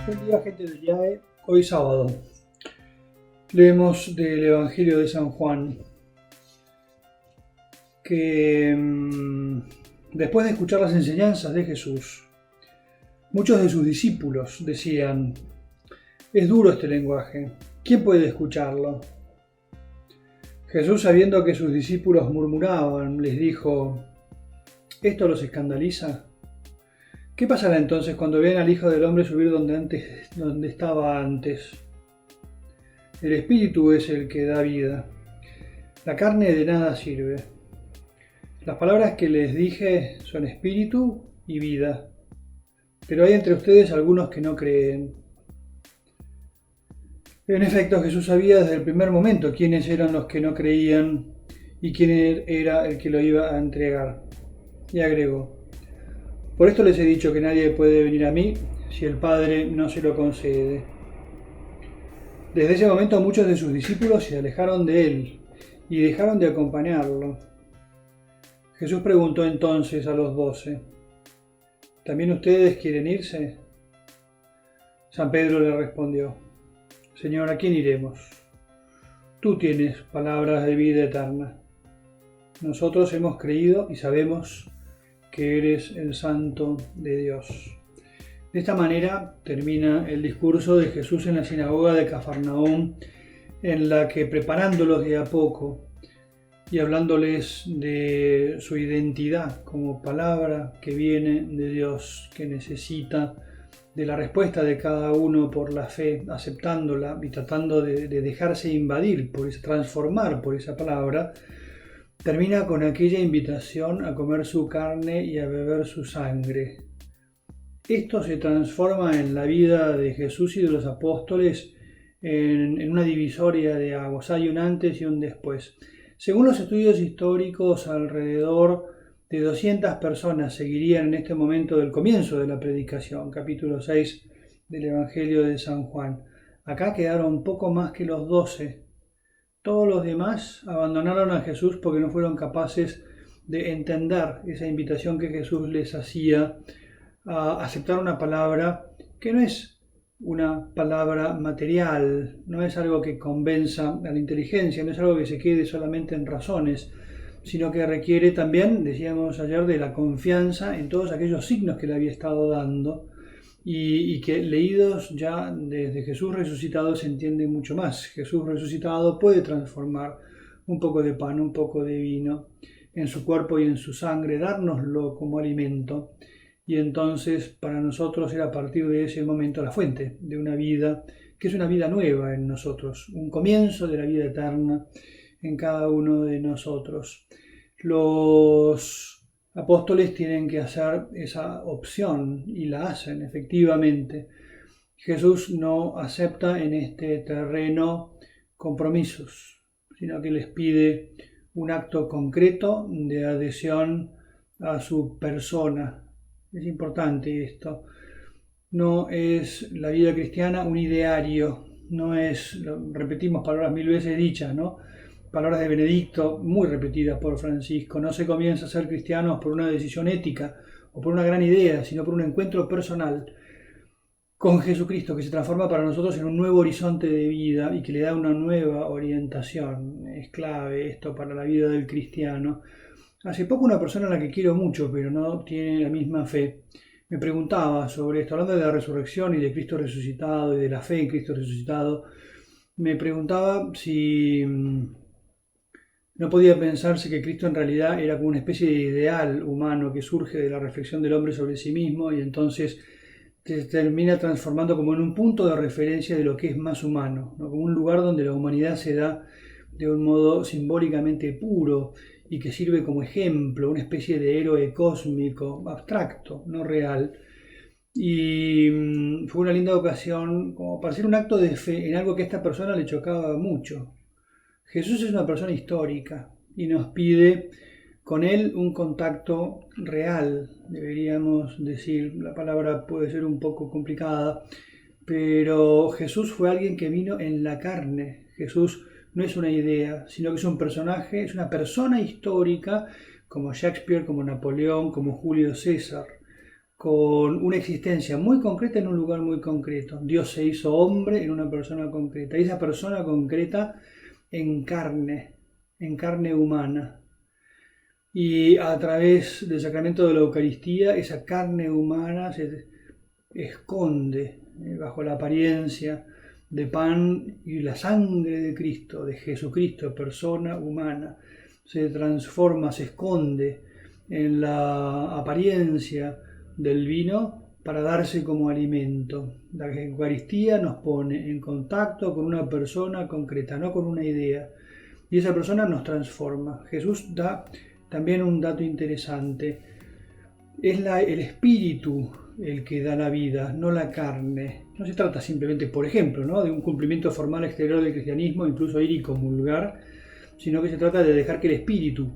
Buen día, gente del IAE. Hoy sábado. Leemos del Evangelio de San Juan que después de escuchar las enseñanzas de Jesús, muchos de sus discípulos decían: es duro este lenguaje, ¿quién puede escucharlo? Jesús, sabiendo que sus discípulos murmuraban, les dijo: ¿esto los escandaliza? ¿Qué pasará entonces cuando vean al Hijo del Hombre subir donde estaba antes? El Espíritu es el que da vida. La carne de nada sirve. Las palabras que les dije son espíritu y vida. Pero hay entre ustedes algunos que no creen. En efecto, Jesús sabía desde el primer momento quiénes eran los que no creían y quién era el que lo iba a entregar. Y agregó: por esto les he dicho que nadie puede venir a mí si el Padre no se lo concede. Desde ese momento muchos de sus discípulos se alejaron de él y dejaron de acompañarlo. Jesús preguntó entonces a los 12: ¿también ustedes quieren irse? San Pedro le respondió: Señor, ¿a quién iremos? Tú tienes palabras de vida eterna. Nosotros hemos creído y sabemos que eres el Santo de Dios. De esta manera termina el discurso de Jesús en la sinagoga de Cafarnaúm, en la que, preparándolos de a poco y hablándoles de su identidad como palabra que viene de Dios, que necesita de la respuesta de cada uno por la fe, aceptándola y tratando de dejarse invadir, transformar por esa palabra, termina con aquella invitación a comer su carne y a beber su sangre. Esto se transforma en la vida de Jesús y de los apóstoles en una divisoria de aguas. Hay un antes y un después. Según los estudios históricos, alrededor de 200 personas seguirían en este momento del comienzo de la predicación, capítulo 6 del Evangelio de San Juan. Acá quedaron poco más que los 12. Todos los demás abandonaron a Jesús porque no fueron capaces de entender esa invitación que Jesús les hacía a aceptar una palabra que no es una palabra material, no es algo que convenza a la inteligencia, no es algo que se quede solamente en razones, sino que requiere también, decíamos ayer, de la confianza en todos aquellos signos que le había estado dando y que leídos ya desde Jesús resucitado se entiende mucho más. Jesús resucitado puede transformar un poco de pan, un poco de vino en su cuerpo y en su sangre, dárnoslo como alimento. Y entonces para nosotros era a partir de ese momento la fuente de una vida que es una vida nueva en nosotros, un comienzo de la vida eterna en cada uno de nosotros. Los apóstoles tienen que hacer esa opción y la hacen efectivamente. Jesús no acepta en este terreno compromisos, sino que les pide un acto concreto de adhesión a su persona. Es importante esto. No es la vida cristiana un ideario, no es, repetimos palabras mil veces dichas, ¿no? Palabras de Benedicto, muy repetidas por Francisco: no se comienza a ser cristianos por una decisión ética o por una gran idea, sino por un encuentro personal con Jesucristo, que se transforma para nosotros en un nuevo horizonte de vida y que le da una nueva orientación. Es clave esto para la vida del cristiano. Hace poco una persona a la que quiero mucho, pero no tiene la misma fe, me preguntaba sobre esto, hablando de la resurrección y de Cristo resucitado y de la fe en Cristo resucitado. Me preguntaba si no podía pensarse que Cristo en realidad era como una especie de ideal humano que surge de la reflexión del hombre sobre sí mismo y entonces se termina transformando como en un punto de referencia de lo que es más humano, ¿no? Como un lugar donde la humanidad se da de un modo simbólicamente puro y que sirve como ejemplo, una especie de héroe cósmico, abstracto, no real. Y fue una linda ocasión como para hacer un acto de fe en algo que a esta persona le chocaba mucho. Jesús es una persona histórica y nos pide con él un contacto real, deberíamos decir. La palabra puede ser un poco complicada, pero Jesús fue alguien que vino en la carne. Jesús no es una idea, sino que es un personaje, es una persona histórica, como Shakespeare, como Napoleón, como Julio César. con una existencia muy concreta en un lugar muy concreto. Dios se hizo hombre en una persona concreta, y esa persona concreta en carne humana. Y a través del sacramento de la Eucaristía, esa carne humana se esconde bajo la apariencia de pan y la sangre de Cristo, de Jesucristo, persona humana. Se transforma, se esconde en la apariencia del vino para darse como alimento. La Eucaristía nos pone en contacto con una persona concreta, no con una idea. Y esa persona nos transforma. Jesús da también un dato interesante. Es el espíritu el que da la vida, no la carne. No se trata simplemente, por ejemplo, ¿no?, de un cumplimiento formal exterior del cristianismo, incluso ir y comulgar, sino que se trata de dejar que el espíritu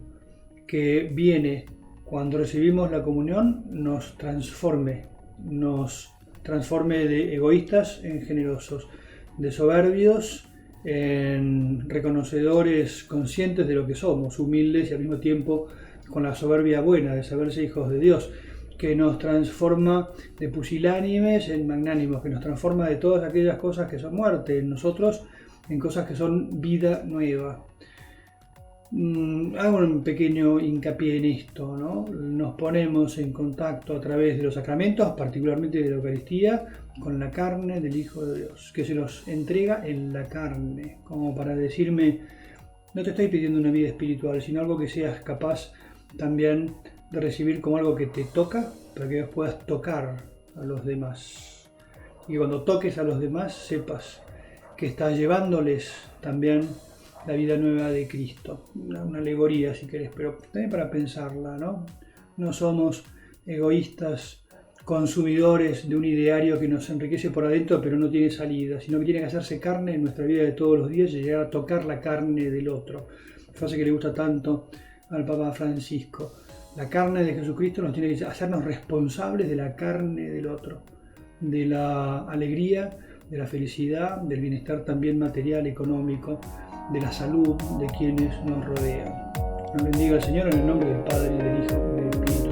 que viene cuando recibimos la comunión nos transforme de egoístas en generosos, de soberbios en reconocedores conscientes de lo que somos, humildes y al mismo tiempo con la soberbia buena de saberse hijos de Dios, que nos transforma de pusilánimes en magnánimos, que nos transforma de todas aquellas cosas que son muerte en nosotros en cosas que son vida nueva. Hago un pequeño hincapié en esto, ¿no? Nos ponemos en contacto a través de los sacramentos, particularmente de la Eucaristía, con la carne del Hijo de Dios, que se nos entrega en la carne, como para decirme, no te estoy pidiendo una vida espiritual, sino algo que seas capaz también de recibir como algo que te toca, para que puedas tocar a los demás. Y cuando toques a los demás, sepas que estás llevándoles también la vida nueva de Cristo. Una alegoría, si querés, pero también para pensarla, ¿no? No somos egoístas consumidores de un ideario que nos enriquece por adentro pero no tiene salida, sino que tiene que hacerse carne en nuestra vida de todos los días y llegar a tocar la carne del otro. Frase que le gusta tanto al Papa Francisco. La carne de Jesucristo nos tiene que hacernos responsables de la carne del otro, de la alegría, de la felicidad, del bienestar también material, económico, de la salud de quienes nos rodean. Nos bendiga el Señor en el nombre del Padre, y del Hijo y del Espíritu